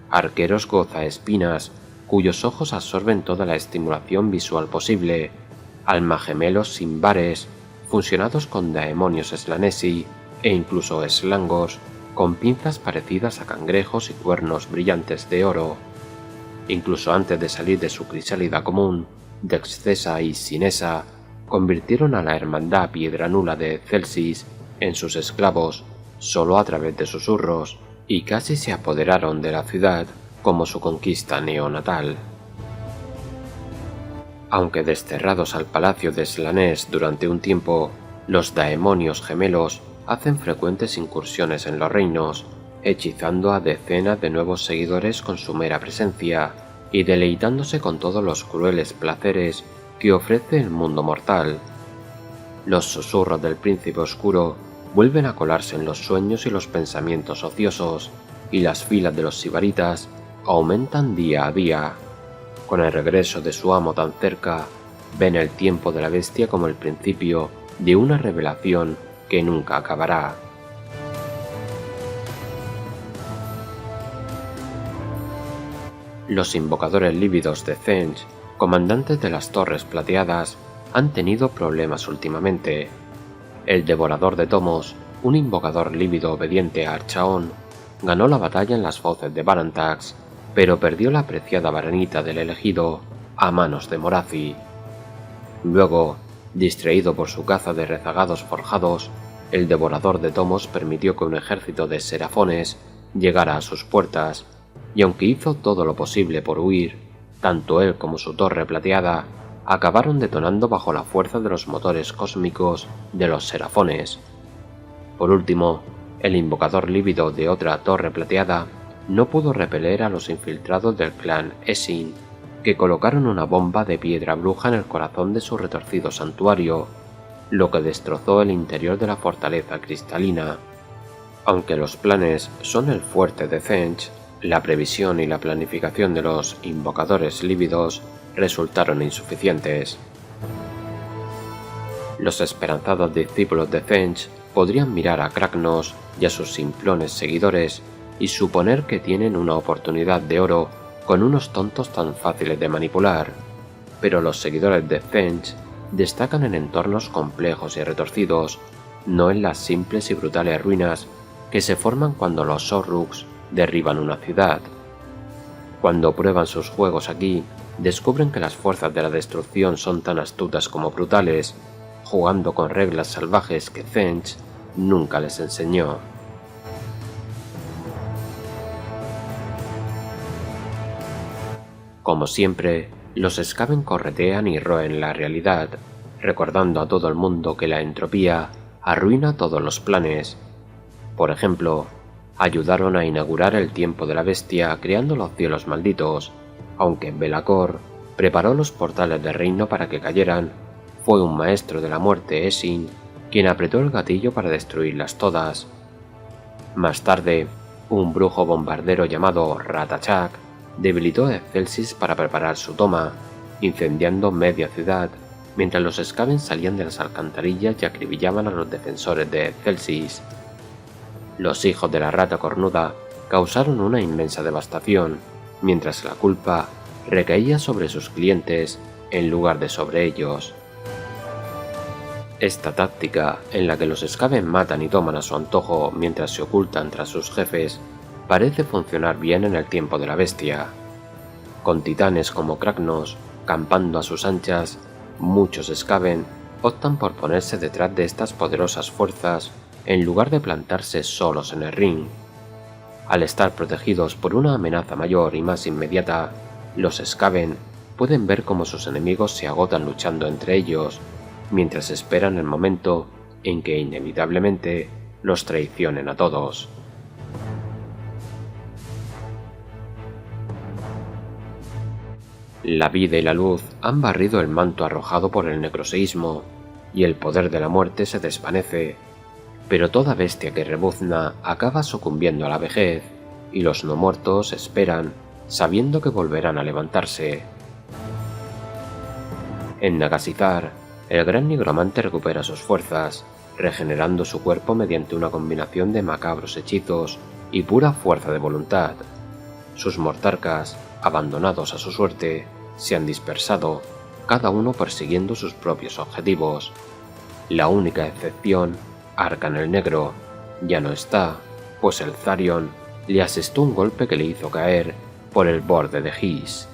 arqueros gozaespinas cuyos ojos absorben toda la estimulación visual posible, almagemelos sin bares, fusionados con daemonios Slaneshi e incluso slangos, con pinzas parecidas a cangrejos y cuernos brillantes de oro. Incluso antes de salir de su crisálida común, Dexcesa y Sinesa convirtieron a la hermandad Piedra Nula de Celsis en sus esclavos solo a través de susurros, y casi se apoderaron de la ciudad como su conquista neonatal. Aunque desterrados al palacio de Slanesh durante un tiempo, los daemonios gemelos hacen frecuentes incursiones en los reinos, hechizando a decenas de nuevos seguidores con su mera presencia y deleitándose con todos los crueles placeres que ofrece el mundo mortal. Los susurros del príncipe oscuro vuelven a colarse en los sueños y los pensamientos ociosos, y las filas de los sibaritas aumentan día a día. Con el regreso de su amo tan cerca, ven el tiempo de la bestia como el principio de una revelación que nunca acabará. Los invocadores lívidos de Tzeentch, comandantes de las Torres Plateadas, han tenido problemas últimamente. El Devorador de Tomos, un invocador lívido obediente a Archaon, ganó la batalla en las fauces de Barantax, pero perdió la apreciada varanita del elegido a manos de Morathi. Luego, distraído por su caza de rezagados forjados, el Devorador de Tomos permitió que un ejército de serafones llegara a sus puertas, y aunque hizo todo lo posible por huir, tanto él como su torre plateada acabaron detonando bajo la fuerza de los motores cósmicos de los serafones. Por último, el invocador lívido de otra torre plateada no pudo repeler a los infiltrados del clan Essin, que colocaron una bomba de piedra bruja en el corazón de su retorcido santuario, lo que destrozó el interior de la fortaleza cristalina. Aunque los planes son el fuerte de Tzeentch, la previsión y la planificación de los invocadores lívidos resultaron insuficientes. Los esperanzados discípulos de Tzeentch podrían mirar a Kragnos y a sus simplones seguidores y suponer que tienen una oportunidad de oro con unos tontos tan fáciles de manipular, pero los seguidores de Tzeentch destacan en entornos complejos y retorcidos, no en las simples y brutales ruinas que se forman cuando los Sorruks derriban una ciudad. Cuando prueban sus juegos aquí, descubren que las fuerzas de la destrucción son tan astutas como brutales, jugando con reglas salvajes que Tzeentch nunca les enseñó. Como siempre, los Skaven corretean y roen la realidad, recordando a todo el mundo que la entropía arruina todos los planes. Por ejemplo, ayudaron a inaugurar el tiempo de la bestia creando los cielos malditos, aunque Belacor preparó los portales del reino para que cayeran. Fue un maestro de la muerte, Essin, quien apretó el gatillo para destruirlas todas. Más tarde, un brujo bombardero llamado Ratachak debilitó a Celsis para preparar su toma, incendiando media ciudad, mientras los Skaven salían de las alcantarillas y acribillaban a los defensores de Celsis. Los hijos de la rata cornuda causaron una inmensa devastación, mientras la culpa recaía sobre sus clientes en lugar de sobre ellos. Esta táctica, en la que los Skaven matan y toman a su antojo mientras se ocultan tras sus jefes, parece funcionar bien en el tiempo de la bestia. Con titanes como Kragnos campando a sus anchas, muchos Skaven optan por ponerse detrás de estas poderosas fuerzas en lugar de plantarse solos en el ring. Al estar protegidos por una amenaza mayor y más inmediata, los Skaven pueden ver cómo sus enemigos se agotan luchando entre ellos, mientras esperan el momento en que inevitablemente los traicionen a todos. La vida y la luz han barrido el manto arrojado por el necroseísmo, y el poder de la muerte se desvanece, pero toda bestia que rebuzna acaba sucumbiendo a la vejez, y los no muertos esperan, sabiendo que volverán a levantarse. En Nagasizar, el gran nigromante recupera sus fuerzas, regenerando su cuerpo mediante una combinación de macabros hechizos y pura fuerza de voluntad. Sus mortarcas, abandonados a su suerte, se han dispersado, cada uno persiguiendo sus propios objetivos. La única excepción, Arcan el Negro, ya no está, pues el Tharion le asestó un golpe que le hizo caer por el borde de His.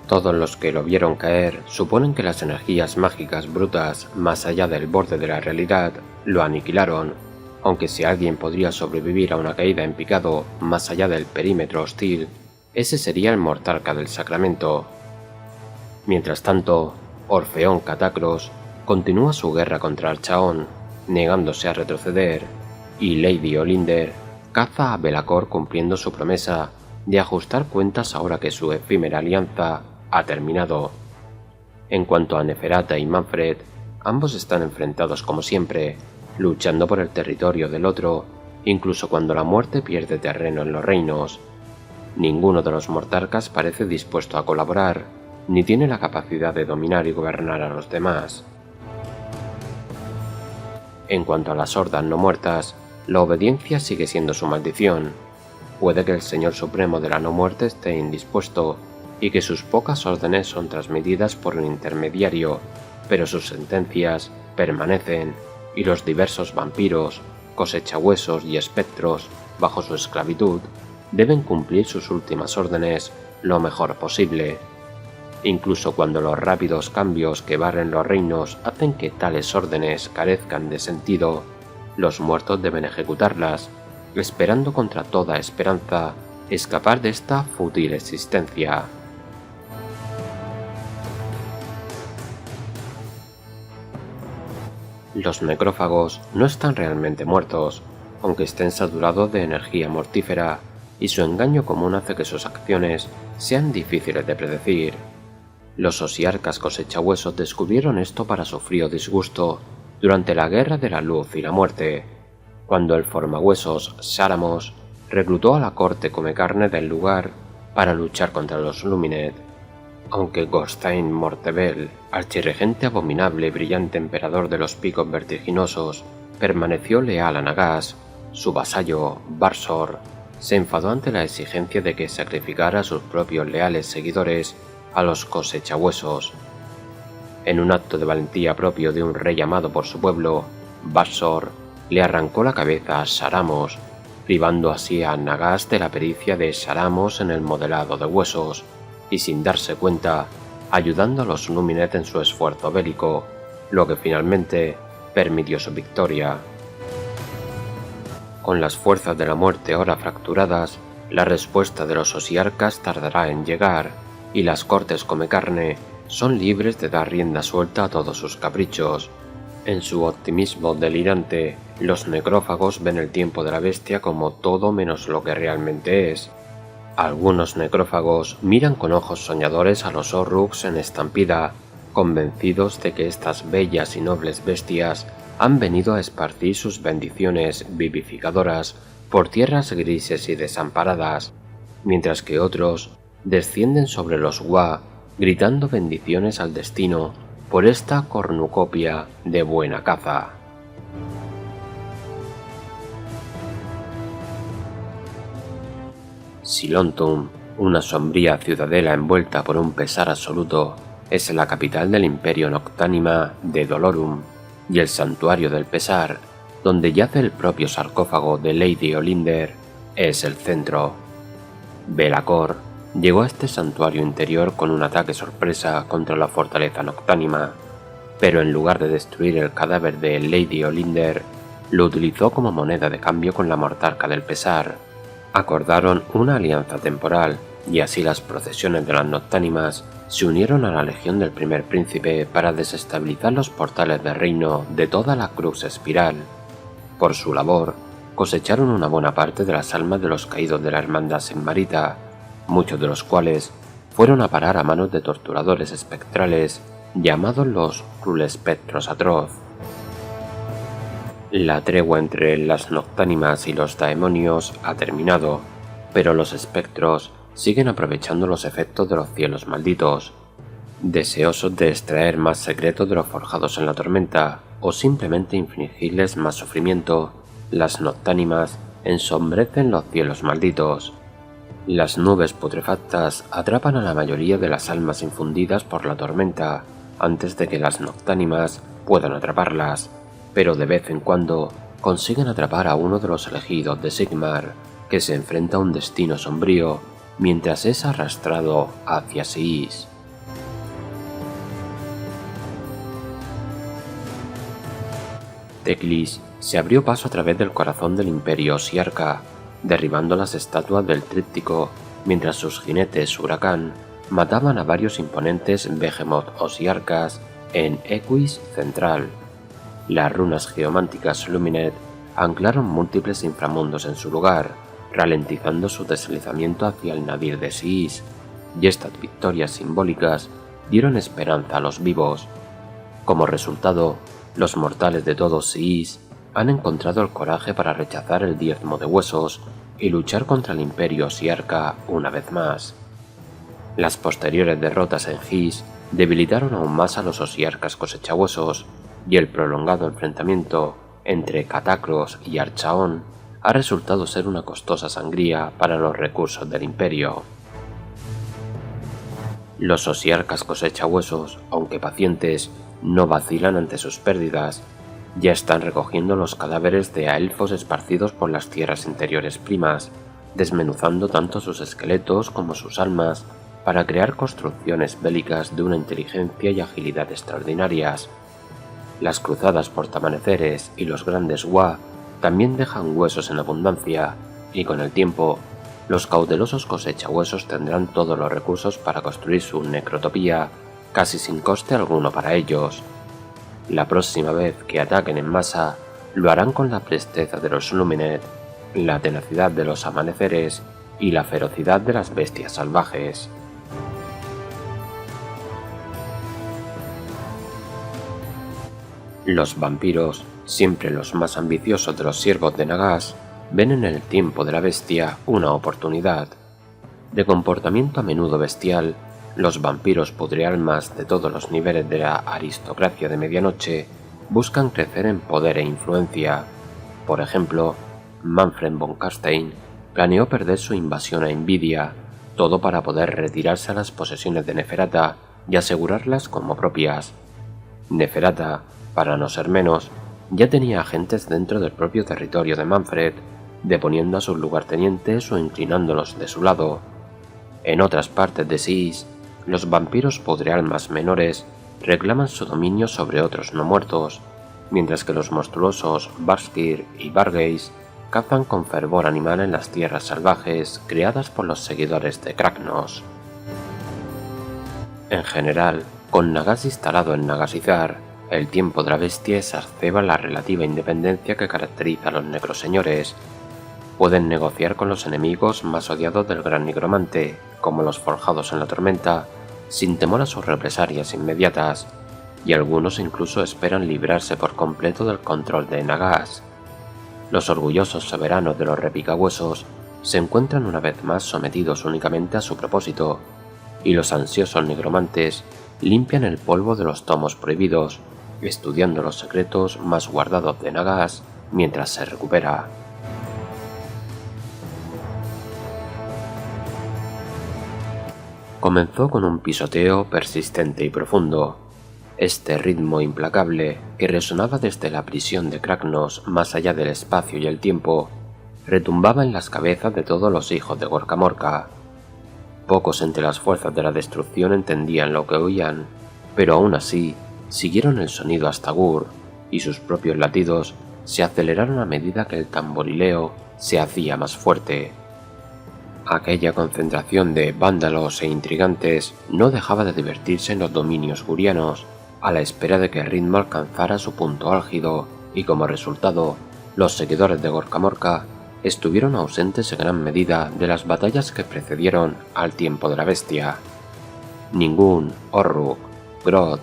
Todos los que lo vieron caer suponen que las energías mágicas brutas más allá del borde de la realidad lo aniquilaron, aunque si alguien podría sobrevivir a una caída en picado más allá del perímetro hostil, ese sería el Mortarca del Sacramento. Mientras tanto, Orfeón Catacros continúa su guerra contra Archaon, negándose a retroceder, y Lady Olynder caza a Belacor cumpliendo su promesa de ajustar cuentas ahora que su efímera alianza ha terminado. En cuanto a Neferata y Manfred, ambos están enfrentados como siempre, luchando por el territorio del otro, incluso cuando la muerte pierde terreno en los reinos. Ninguno de los Mortarcas parece dispuesto a colaborar, ni tiene la capacidad de dominar y gobernar a los demás. En cuanto a las hordas no muertas, la obediencia sigue siendo su maldición. Puede que el Señor Supremo de la No Muerte esté indispuesto, y que sus pocas órdenes son transmitidas por un intermediario, pero sus sentencias permanecen, y los diversos vampiros, cosechahuesos y espectros, bajo su esclavitud, deben cumplir sus últimas órdenes lo mejor posible. Incluso cuando los rápidos cambios que barren los reinos hacen que tales órdenes carezcan de sentido, los muertos deben ejecutarlas, esperando contra toda esperanza escapar de esta fútil existencia. Los necrófagos no están realmente muertos, aunque estén saturados de energía mortífera, y su engaño común hace que sus acciones sean difíciles de predecir. Los osiarcas cosechahuesos descubrieron esto para su frío disgusto durante la Guerra de la Luz y la Muerte, cuando el formahuesos Sáramos reclutó a la corte comecarne del lugar para luchar contra los Luminet. Aunque Gorstein Mortebel, archirregente abominable y brillante emperador de los picos vertiginosos, permaneció leal a Nagas, su vasallo, Barsor, se enfadó ante la exigencia de que sacrificara a sus propios leales seguidores a los cosechahuesos. En un acto de valentía propio de un rey amado por su pueblo, Barsor le arrancó la cabeza a Sáramos, privando así a Nagas de la pericia de Sáramos en el modelado de huesos, y sin darse cuenta, ayudando a los Luminet en su esfuerzo bélico, lo que finalmente permitió su victoria. Con las fuerzas de la muerte ahora fracturadas, la respuesta de los osiarcas tardará en llegar, y las cortes comecarne son libres de dar rienda suelta a todos sus caprichos. En su optimismo delirante, los necrófagos ven el tiempo de la bestia como todo menos lo que realmente es. Algunos necrófagos miran con ojos soñadores a los Orruks en estampida, convencidos de que estas bellas y nobles bestias han venido a esparcir sus bendiciones vivificadoras por tierras grises y desamparadas, mientras que otros descienden sobre los Wa, gritando bendiciones al destino por esta cornucopia de buena caza. Silontum, una sombría ciudadela envuelta por un pesar absoluto, es la capital del imperio Noctánima de Dolorum y el santuario del pesar, donde yace el propio sarcófago de Lady Olynder, es el centro. Belacor llegó a este santuario interior con un ataque sorpresa contra la fortaleza Noctánima, pero en lugar de destruir el cadáver de Lady Olynder, lo utilizó como moneda de cambio con la Mortarca del pesar. Acordaron una alianza temporal, y así las procesiones de las Noctánimas se unieron a la legión del primer príncipe para desestabilizar los portales del reino de toda la Crux Espiral. Por su labor, cosecharon una buena parte de las almas de los caídos de la Hermandad Senmarita, muchos de los cuales fueron a parar a manos de torturadores espectrales llamados los Krulespectros Atroz. La tregua entre las Noctánimas y los Daemonios ha terminado, pero los espectros siguen aprovechando los efectos de los cielos malditos, deseosos de extraer más secretos de los forjados en la tormenta o simplemente infligirles más sufrimiento. Las Noctánimas ensombrecen los cielos malditos. Las nubes putrefactas atrapan a la mayoría de las almas infundidas por la tormenta antes de que las Noctánimas puedan atraparlas, pero de vez en cuando consiguen atrapar a uno de los elegidos de Sigmar, que se enfrenta a un destino sombrío mientras es arrastrado hacia Siis. Teclis se abrió paso a través del corazón del Imperio Osiarca, derribando las estatuas del tríptico, mientras sus jinetes Huracán mataban a varios imponentes Behemoth Osiarcas en Equis Central. Las runas geománticas Luminet anclaron múltiples inframundos en su lugar, ralentizando su deslizamiento hacia el nadir de Siis, y estas victorias simbólicas dieron esperanza a los vivos. Como resultado, los mortales de todo Siis han encontrado el coraje para rechazar el diezmo de huesos y luchar contra el Imperio Osiarca una vez más. Las posteriores derrotas en His debilitaron aún más a los Osiarcas cosechahuesos, y el prolongado enfrentamiento entre Catacros y Archaon ha resultado ser una costosa sangría para los recursos del Imperio. Los Osiarcas cosechahuesos, aunque pacientes, no vacilan ante sus pérdidas. Ya están recogiendo los cadáveres de elfos esparcidos por las tierras interiores primas, desmenuzando tanto sus esqueletos como sus almas para crear construcciones bélicas de una inteligencia y agilidad extraordinarias. Las cruzadas portamaneceres y los grandes Wa también dejan huesos en abundancia, y con el tiempo, los cautelosos cosechahuesos tendrán todos los recursos para construir su necrotopía, casi sin coste alguno para ellos. La próxima vez que ataquen en masa, lo harán con la presteza de los Luminet, la tenacidad de los amaneceres y la ferocidad de las bestias salvajes. Los vampiros, siempre los más ambiciosos de los siervos de Nagash, ven en el tiempo de la bestia una oportunidad. De comportamiento a menudo bestial, los vampiros pudrialmas de todos los niveles de la aristocracia de medianoche buscan crecer en poder e influencia. Por ejemplo, Manfred von Carstein planeó perder su invasión a Envidia, todo para poder retirarse a las posesiones de Neferata y asegurarlas como propias. Neferata, para no ser menos, ya tenía agentes dentro del propio territorio de Manfred, deponiendo a sus lugartenientes o inclinándolos de su lado. En otras partes de Siis, los vampiros podrealmas menores reclaman su dominio sobre otros no muertos, mientras que los monstruosos Barskir y Bargeis cazan con fervor animal en las tierras salvajes creadas por los seguidores de Kragnos. En general, con Nagash instalado en Nagashizar, el tiempo de la bestia exacerba la relativa independencia que caracteriza a los necroseñores. Pueden negociar con los enemigos más odiados del gran nigromante, como los forjados en la tormenta, sin temor a sus represalias inmediatas, y algunos incluso esperan librarse por completo del control de Nagash. Los orgullosos soberanos de los repicahuesos se encuentran una vez más sometidos únicamente a su propósito, y los ansiosos nigromantes limpian el polvo de los tomos prohibidos, estudiando los secretos más guardados de Nagash mientras se recupera. Comenzó con un pisoteo persistente y profundo. Este ritmo implacable, que resonaba desde la prisión de Kragnos más allá del espacio y el tiempo, retumbaba en las cabezas de todos los hijos de Gorka Morka. Pocos entre las fuerzas de la destrucción entendían lo que oían, pero aún así siguieron el sonido hasta Gur, y sus propios latidos se aceleraron a medida que el tamborileo se hacía más fuerte. Aquella concentración de vándalos e intrigantes no dejaba de divertirse en los dominios gurianos, a la espera de que el ritmo alcanzara su punto álgido, y como resultado, los seguidores de Gorka Morka estuvieron ausentes en gran medida de las batallas que precedieron al tiempo de la bestia. Ningún Orruk, Grodd,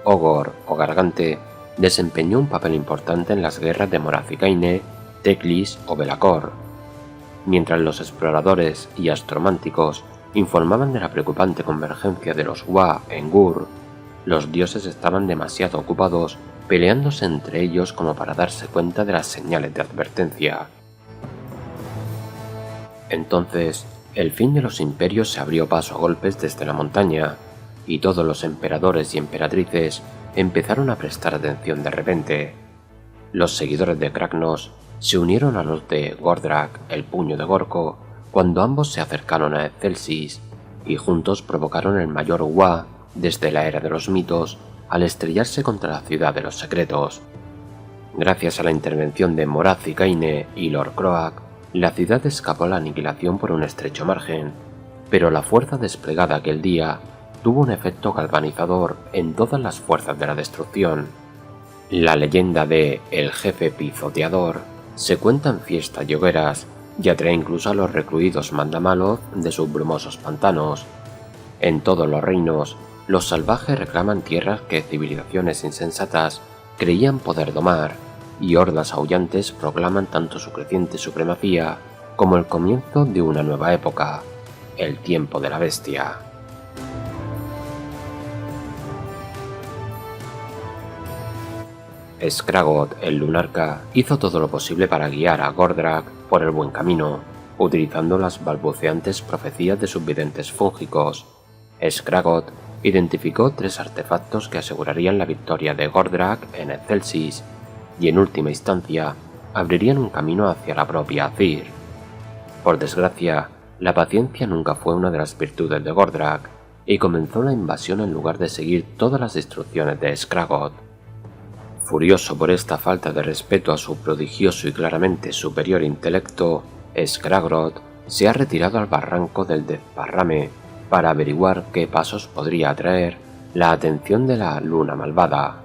Ogor o Gargante desempeñó un papel importante en las guerras de Morazicaine, Teclis o Belacor. Mientras los exploradores y astrománticos informaban de la preocupante convergencia de los Wa en Gur, los dioses estaban demasiado ocupados peleándose entre ellos como para darse cuenta de las señales de advertencia. Entonces, el fin de los imperios se abrió paso a golpes desde la montaña, y todos los emperadores y emperatrices empezaron a prestar atención de repente. Los seguidores de Kragnos se unieron a los de Gordrak, el puño de Gorko, cuando ambos se acercaron a Excelsis, y juntos provocaron el mayor Wa desde la era de los mitos al estrellarse contra la ciudad de los secretos. Gracias a la intervención de Moraz-Cikaine y Lord Croak, la ciudad escapó a la aniquilación por un estrecho margen, pero la fuerza desplegada aquel día tuvo un efecto galvanizador en todas las fuerzas de la destrucción. La leyenda de El Jefe Pisoteador se cuenta en fiestas y hogueras y atrae incluso a los recluidos mandamaloth de sus brumosos pantanos. En todos los reinos, los salvajes reclaman tierras que civilizaciones insensatas creían poder domar, y hordas aullantes proclaman tanto su creciente supremacía como el comienzo de una nueva época, el tiempo de la bestia. Skragoth, el Lunarca, hizo todo lo posible para guiar a Gordrak por el buen camino, utilizando las balbuceantes profecías de sus videntes fúngicos. Skragoth identificó 3 artefactos que asegurarían la victoria de Gordrak en Excelsis, y en última instancia abrirían un camino hacia la propia Azyr. Por desgracia, la paciencia nunca fue una de las virtudes de Gordrak, y comenzó la invasión en lugar de seguir todas las instrucciones de Skragoth. Furioso por esta falta de respeto a su prodigioso y claramente superior intelecto, Skragroth se ha retirado al barranco del Dezparrame para averiguar qué pasos podría atraer la atención de la Luna Malvada.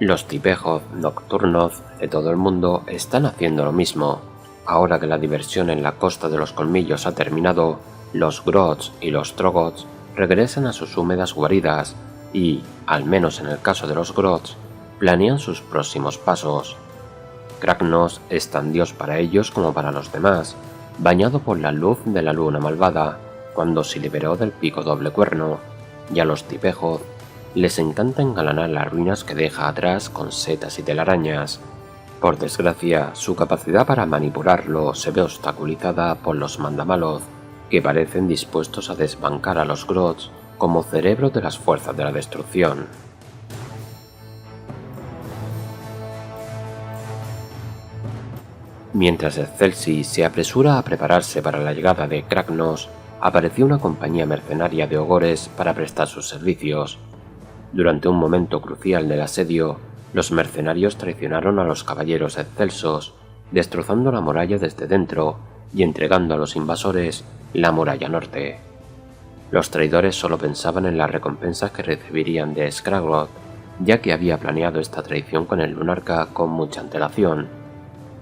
Los tipejos nocturnos de todo el mundo están haciendo lo mismo. Ahora que la diversión en la Costa de los Colmillos ha terminado, los Grots y los Troggoths regresan a sus húmedas guaridas y, al menos en el caso de los Grots, planean sus próximos pasos. Kragnos es tan dios para ellos como para los demás, bañado por la luz de la luna malvada cuando se liberó del pico doble cuerno, y a los tipejos les encanta engalanar las ruinas que deja atrás con setas y telarañas. Por desgracia, su capacidad para manipularlo se ve obstaculizada por los mandamaloth, que parecen dispuestos a desbancar a los Grots como cerebro de las fuerzas de la destrucción. Mientras Excelsis se apresura a prepararse para la llegada de Kragnos, apareció una compañía mercenaria de ogores para prestar sus servicios. Durante un momento crucial del asedio, los mercenarios traicionaron a los caballeros excelsos, destrozando la muralla desde dentro y entregando a los invasores la muralla norte. Los traidores solo pensaban en las recompensas que recibirían de Skragroth, ya que había planeado esta traición con el Lunarca con mucha antelación,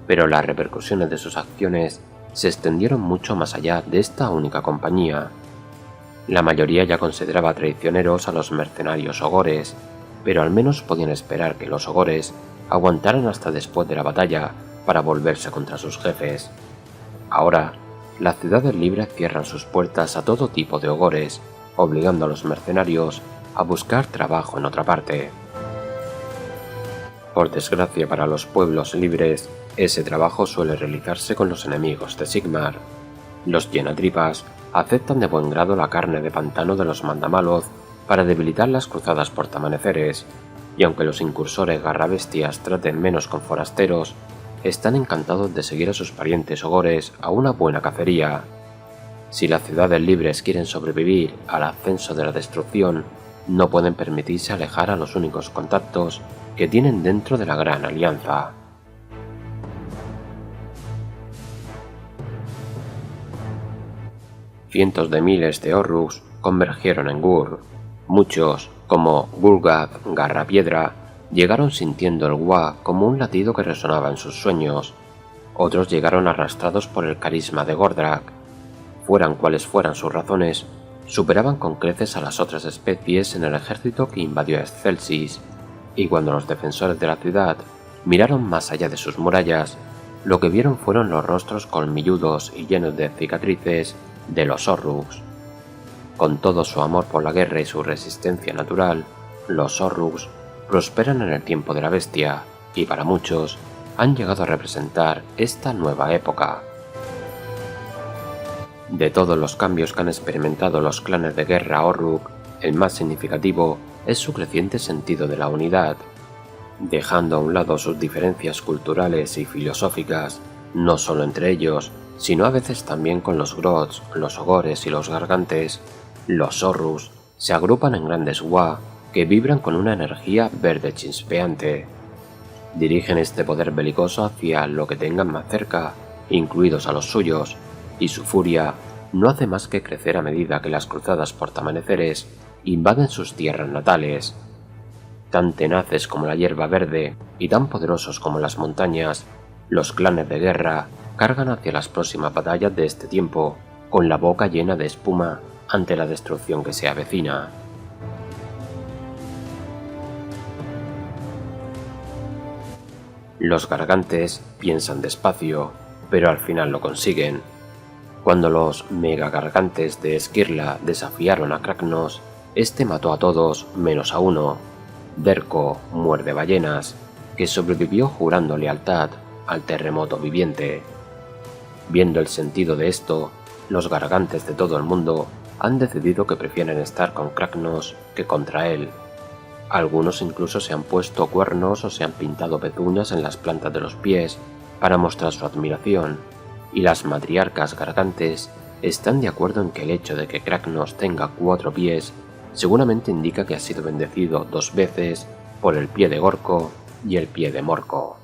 pero las repercusiones de sus acciones se extendieron mucho más allá de esta única compañía. La mayoría ya consideraba traicioneros a los mercenarios ogores, pero al menos podían esperar que los ogores aguantaran hasta después de la batalla para volverse contra sus jefes. Ahora, las ciudades libres cierran sus puertas a todo tipo de ogores, obligando a los mercenarios a buscar trabajo en otra parte. Por desgracia para los pueblos libres, ese trabajo suele realizarse con los enemigos de Sigmar. Los llenatripas aceptan de buen grado la carne de pantano de los mandamaloth para debilitar las cruzadas portamaneceres, y aunque los incursores garrabestias traten menos con forasteros, están encantados de seguir a sus parientes ogores a una buena cacería. Si las ciudades libres quieren sobrevivir al ascenso de la destrucción, no pueden permitirse alejar a los únicos contactos que tienen dentro de la Gran Alianza. Cientos de miles de Orruks convergieron en Gur. Muchos, como Gulgad Garrapiedra, llegaron sintiendo el Wa como un latido que resonaba en sus sueños. Otros llegaron arrastrados por el carisma de Gordrak. Fueran cuales fueran sus razones, superaban con creces a las otras especies en el ejército que invadió Excelsis, y cuando los defensores de la ciudad miraron más allá de sus murallas, lo que vieron fueron los rostros colmilludos y llenos de cicatrices de los Orruks. Con todo su amor por la guerra y su resistencia natural, los Orruks prosperan en el tiempo de la bestia, y para muchos han llegado a representar esta nueva época. De todos los cambios que han experimentado los clanes de guerra Orruk, el más significativo es su creciente sentido de la unidad. dejando a un lado sus diferencias culturales y filosóficas, no solo entre ellos, sino a veces también con los Grots, los Ogores y los Gargantes. Los Zorrus se agrupan en grandes Wa que vibran con una energía verde chispeante. Dirigen este poder belicoso hacia lo que tengan más cerca, incluidos a los suyos, y su furia no hace más que crecer a medida que las cruzadas portamaneceres invaden sus tierras natales. Tan tenaces como la hierba verde y tan poderosos como las montañas, los clanes de guerra cargan hacia las próximas batallas de este tiempo, con la boca llena de espuma ante la destrucción que se avecina. Los Gargantes piensan despacio, pero al final lo consiguen. Cuando los Mega Gargantes de Skirla desafiaron a Kragnos, este mató a todos menos a uno, Derko Muerde Ballenas, que sobrevivió jurando lealtad al terremoto viviente. Viendo el sentido de esto, los Gargantes de todo el mundo han decidido que prefieren estar con Kragnos que contra él. Algunos incluso se han puesto cuernos o se han pintado pezuñas en las plantas de los pies para mostrar su admiración, y las matriarcas Gargantes están de acuerdo en que el hecho de que Kragnos tenga 4 pies seguramente indica que ha sido bendecido 2 veces por el pie de Gorko y el pie de Morko.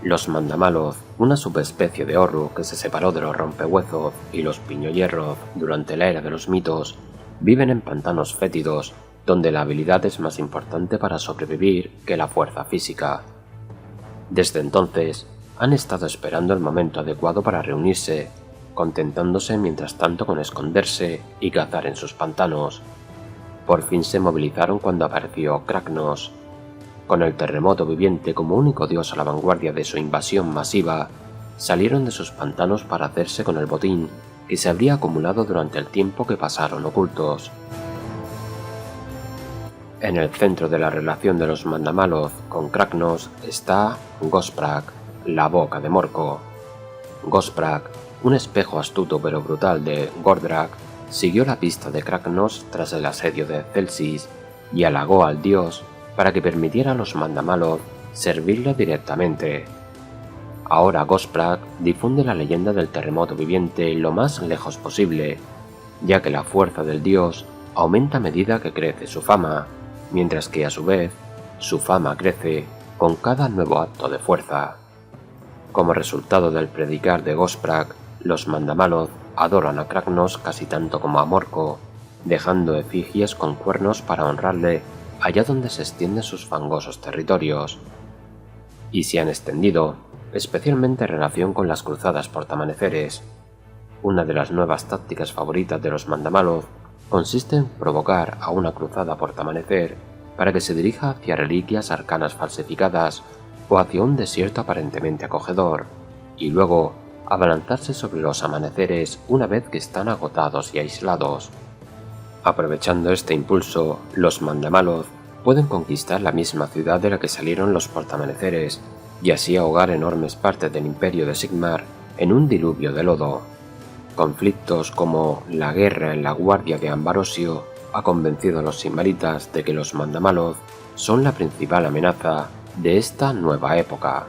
Los Mandamaloth, una subespecie de Orruk que se separó de los Rompehuesos y los Piñohierro durante la era de los mitos, viven en pantanos fétidos, donde la habilidad es más importante para sobrevivir que la fuerza física. Desde entonces, han estado esperando el momento adecuado para reunirse, contentándose mientras tanto con esconderse y cazar en sus pantanos. Por fin se movilizaron cuando apareció Kragnos. Con el terremoto viviente como único dios a la vanguardia de su invasión masiva, salieron de sus pantanos para hacerse con el botín que se habría acumulado durante el tiempo que pasaron ocultos. En el centro de la relación de los Mandamaloth con Kragnos está Gosprak, la boca de Morko. Gosprak, un espejo astuto pero brutal de Gordrak, siguió la pista de Kragnos tras el asedio de Celsis y halagó al dios para que permitiera a los Mandamaloth servirle directamente. Ahora Gosprak difunde la leyenda del terremoto viviente lo más lejos posible, ya que la fuerza del dios aumenta a medida que crece su fama, mientras que a su vez su fama crece con cada nuevo acto de fuerza. Como resultado del predicar de Gosprak, los Mandamaloth adoran a Kragnos casi tanto como a Morko, dejando efigies con cuernos para honrarle allá donde se extienden sus fangosos territorios. Y se han extendido, especialmente en relación con las cruzadas portamaneceres. Una de las nuevas tácticas favoritas de los Mandamaloth consiste en provocar a una cruzada portamanecer para que se dirija hacia reliquias arcanas falsificadas o hacia un desierto aparentemente acogedor, y luego abalanzarse sobre los amaneceres una vez que están agotados y aislados. Aprovechando este impulso, los Mandamaloth pueden conquistar la misma ciudad de la que salieron los portamaneceres y así ahogar enormes partes del imperio de Sigmar en un diluvio de lodo. Conflictos como la guerra en la guardia de Ambarosio ha convencido a los Sigmaritas de que los Mandamaloth son la principal amenaza de esta nueva época.